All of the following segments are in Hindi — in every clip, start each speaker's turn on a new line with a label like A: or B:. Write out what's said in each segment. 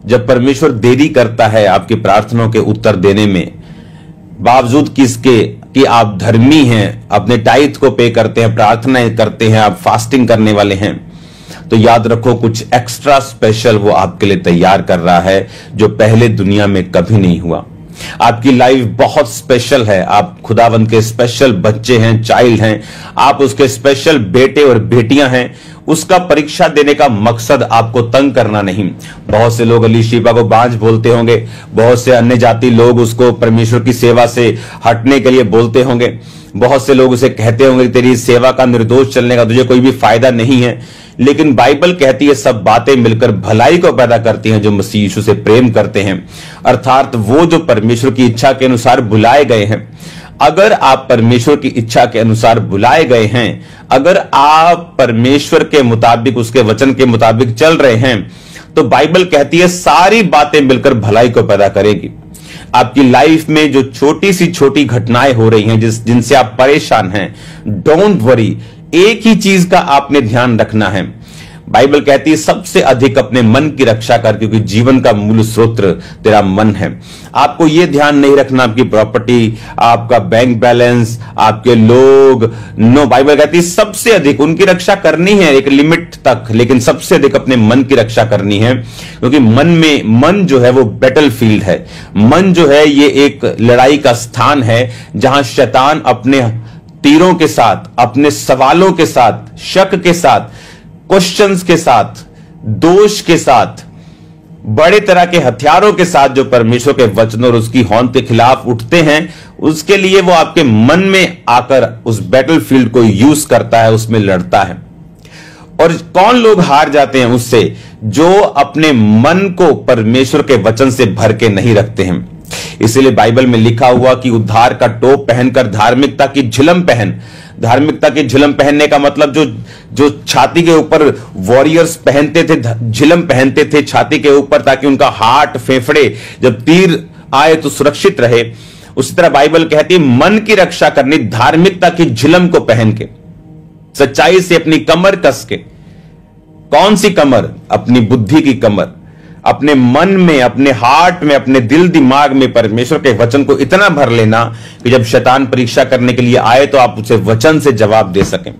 A: जब परमेश्वर देरी करता है आपकी प्रार्थनाओं के उत्तर देने में, बावजूद किसके कि आप धर्मी हैं, अपने टाइथ को पे करते हैं, प्रार्थनाएं करते हैं, आप फास्टिंग करने वाले हैं, तो याद रखो कुछ एक्स्ट्रा स्पेशल वो आपके लिए तैयार कर रहा है जो पहले दुनिया में कभी नहीं हुआ। आपकी लाइफ बहुत स्पेशल है, आप खुदावंद के स्पेशल बच्चे हैं, चाइल्ड हैं, आप उसके स्पेशल बेटे और बेटियां हैं। उसका परीक्षा देने का मकसद आपको तंग करना नहीं। बहुत से लोग अलीशिबा को बांझ बोलते होंगे, बहुत से अन्य जाति लोग उसको परमेश्वर की सेवा से हटने के लिए बोलते होंगे, बहुत से लोग उसे कहते होंगे तेरी सेवा का निर्दोष चलने का तुझे कोई भी फायदा नहीं है। लेकिन बाइबल कहती है सब बातें मिलकर भलाई को पैदा करती हैं जो मसीह यीशु से प्रेम करते हैं, अर्थात वो जो परमेश्वर की इच्छा के अनुसार बुलाए गए हैं। अगर आप परमेश्वर की इच्छा के अनुसार बुलाए गए हैं, अगर आप परमेश्वर के मुताबिक, उसके वचन के मुताबिक चल रहे हैं, तो बाइबल कहती है सारी बातें मिलकर भलाई को पैदा करेगी। आपकी लाइफ में जो छोटी सी छोटी घटनाएं हो रही हैं जिनसे आप परेशान हैं, डोंट वरी, एक ही चीज का आपने ध्यान रखना है। बाइबल कहती है सबसे अधिक अपने मन की रक्षा कर, क्योंकि जीवन का मूल स्रोत तेरा मन है। आपको यह ध्यान नहीं रखना आपकी प्रॉपर्टी, आपका बैंक बैलेंस, आपके लोग, नो, बाइबल कहती है सबसे अधिक उनकी रक्षा करनी है एक लिमिट तक, लेकिन सबसे अधिक अपने मन की रक्षा करनी है, क्योंकि मन जो है वो बैटल फील्ड है। मन जो है ये एक लड़ाई का स्थान है जहां शैतान अपने तीरों के साथ, अपने सवालों के साथ, शक के साथ, क्वेश्चंस के साथ, दोष के साथ, बड़े तरह के हथियारों के साथ जो परमेश्वर के वचन और उसकी होंद के खिलाफ उठते हैं, उसके लिए वो आपके मन में आकर उस बैटलफील्ड को यूज करता है, उसमें लड़ता है। और कौन लोग हार जाते हैं उससे? जो अपने मन को परमेश्वर के वचन से भर के नहीं रखते हैं। इसीलिए बाइबल में लिखा हुआ कि उद्धार का टोप पहनकर धार्मिकता की झिलम पहन। धार्मिकता की झिलम पहनने का मतलब जो छाती के ऊपर वॉरियर्स पहनते थे, झिलम पहनते थे छाती के ऊपर, ताकि उनका हार्ट, फेफड़े जब तीर आए तो सुरक्षित रहे। उसी तरह बाइबल कहती है मन की रक्षा करनी धार्मिकता की झिलम को पहन के, सच्चाई से अपनी कमर कस के। कौन सी कमर? अपनी बुद्धि की कमर। अपने मन में, अपने हार्ट में, अपने दिल दिमाग में परमेश्वर के वचन को इतना भर लेना कि जब शैतान परीक्षा करने के लिए आए तो आप उसे वचन से जवाब दे सकें।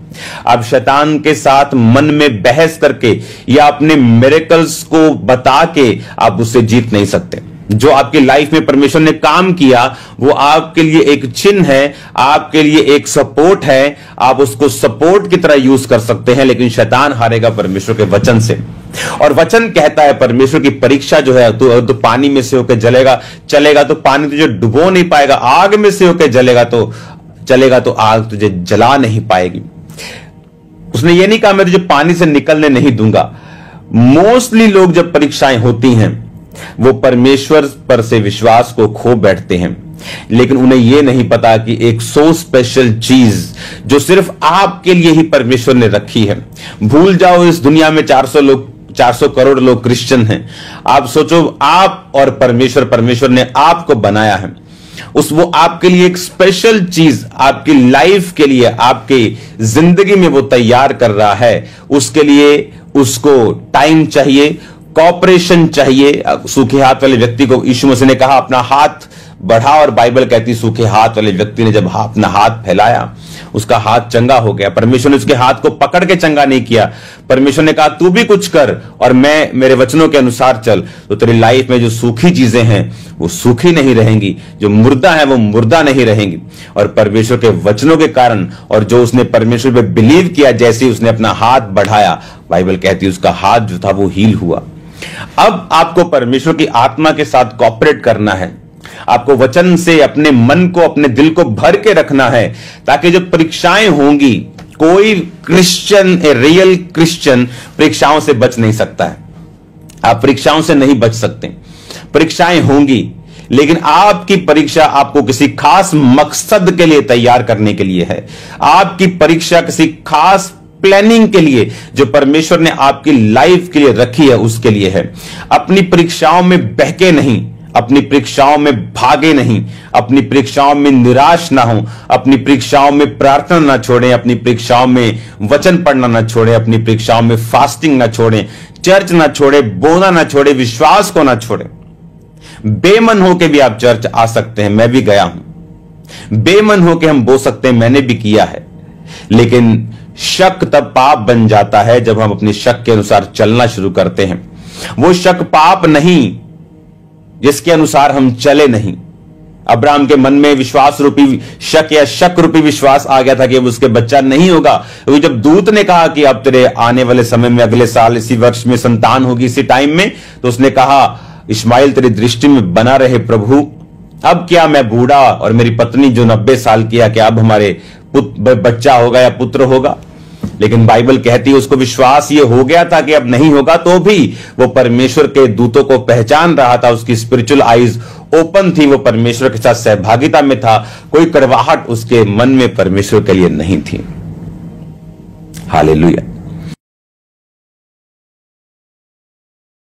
A: आप शैतान के साथ मन में बहस करके या अपने मिरेकल्स को बता के आप उससे जीत नहीं सकते। जो आपकी लाइफ में परमेश्वर ने काम किया वो आपके लिए एक चिन्ह है, आपके लिए एक सपोर्ट है, आप उसको सपोर्ट की तरह यूज कर सकते हैं, लेकिन शैतान हारेगा परमेश्वर के वचन से। और वचन कहता है परमेश्वर की परीक्षा जो है, तो पानी में से होकर चलेगा तो पानी तुझे डुबो नहीं पाएगा, आग में से होकर चलेगा तो आग तुझे जला नहीं पाएगी। उसने ये नहीं कहा मैं तुझे पानी से निकलने नहीं दूंगा। मोस्टली लोग जब परीक्षाएं होती हैं वो परमेश्वर पर से विश्वास को खो बैठते हैं, लेकिन उन्हें यह नहीं पता कि एक सो स्पेशल चीज जो सिर्फ आपके लिए ही परमेश्वर ने रखी है। भूल जाओ इस दुनिया में 400 करोड़ लोग क्रिश्चियन हैं। आप सोचो, आप और परमेश्वर ने आपको बनाया है, वो आपके लिए एक स्पेशल चीज आपकी लाइफ के लिए, आपकी जिंदगी में वो तैयार कर रहा है। उसके लिए उसको टाइम चाहिए, कॉपरेशन चाहिए। सूखे हाथ वाले व्यक्ति को यीशु मसीह ने कहा अपना हाथ बढ़ा, और बाइबल कहती सूखे हाथ वाले व्यक्ति ने जब अपना हाथ फैलाया उसका हाथ चंगा हो गया। परमेश्वर ने उसके हाथ को पकड़ के चंगा नहीं किया। परमेश्वर ने कहा तू भी कुछ कर और मैं मेरे वचनों के अनुसार चल, तो तेरी लाइफ में जो सूखी चीजें हैं वो सूखी नहीं रहेंगी, जो मुर्दा है वो मुर्दा नहीं रहेंगी। और परमेश्वर के वचनों के कारण और जो उसने परमेश्वर पे बिलीव किया, जैसे ही उसने अपना हाथ बढ़ाया, बाइबल कहती है उसका हाथ जो था वो हील हुआ। अब आपको परमेश्वर की आत्मा के साथ कॉपरेट करना है, आपको वचन से अपने मन को, अपने दिल को भर के रखना है, ताकि जब परीक्षाएं होंगी, कोई क्रिश्चियन, रियल क्रिश्चियन परीक्षाओं से बच नहीं सकता है। आप परीक्षाओं से नहीं बच सकते। परीक्षाएं होंगी, लेकिन आपकी परीक्षा आपको किसी खास मकसद के लिए तैयार करने के लिए है। आपकी परीक्षा किसी खास प्लानिंग के लिए जो परमेश्वर ने आपकी लाइफ के लिए रखी है उसके लिए है। अपनी परीक्षाओं में बहके नहीं, अपनी परीक्षाओं में भागे नहीं, अपनी परीक्षाओं में निराश ना हो, अपनी परीक्षाओं में प्रार्थना ना छोड़ें, अपनी परीक्षाओं में वचन पढ़ना ना छोड़ें, अपनी परीक्षाओं में फास्टिंग ना छोड़ें, चर्च ना छोड़ें, बोना ना छोड़ें, विश्वास को ना छोड़ें। बेमन होके भी आप चर्च आ सकते हैं, मैं भी गया हूं। बेमन होके हम बोल सकते हैं, मैंने भी किया है। लेकिन शक तब पाप बन जाता है जब हम अपने शक के अनुसार चलना शुरू करते हैं। वो शक पाप नहीं जिसके अनुसार हम चले नहीं। अब्राहम के मन में विश्वास रूपी शक या शक रूपी विश्वास आ गया था कि अब उसके बच्चा नहीं होगा। क्योंकि जब दूत ने कहा कि अब तेरे आने वाले समय में, अगले साल इसी वर्ष में संतान होगी, इसी टाइम में, तो उसने कहा इस्माइल तेरी दृष्टि में बना रहे प्रभु। अब क्या मैं बूढ़ा और मेरी पत्नी जो 90 साल की है, क्या अब हमारे बच्चा होगा या पुत्र होगा? लेकिन बाइबल कहती है उसको विश्वास ये हो गया था कि अब नहीं होगा, तो भी वो परमेश्वर के दूतों को पहचान रहा था। उसकी स्पिरिचुअल आईज ओपन थी, वो परमेश्वर के साथ सहभागिता में था। कोई कड़वाहट उसके मन में परमेश्वर के लिए नहीं थी। हालेलुया।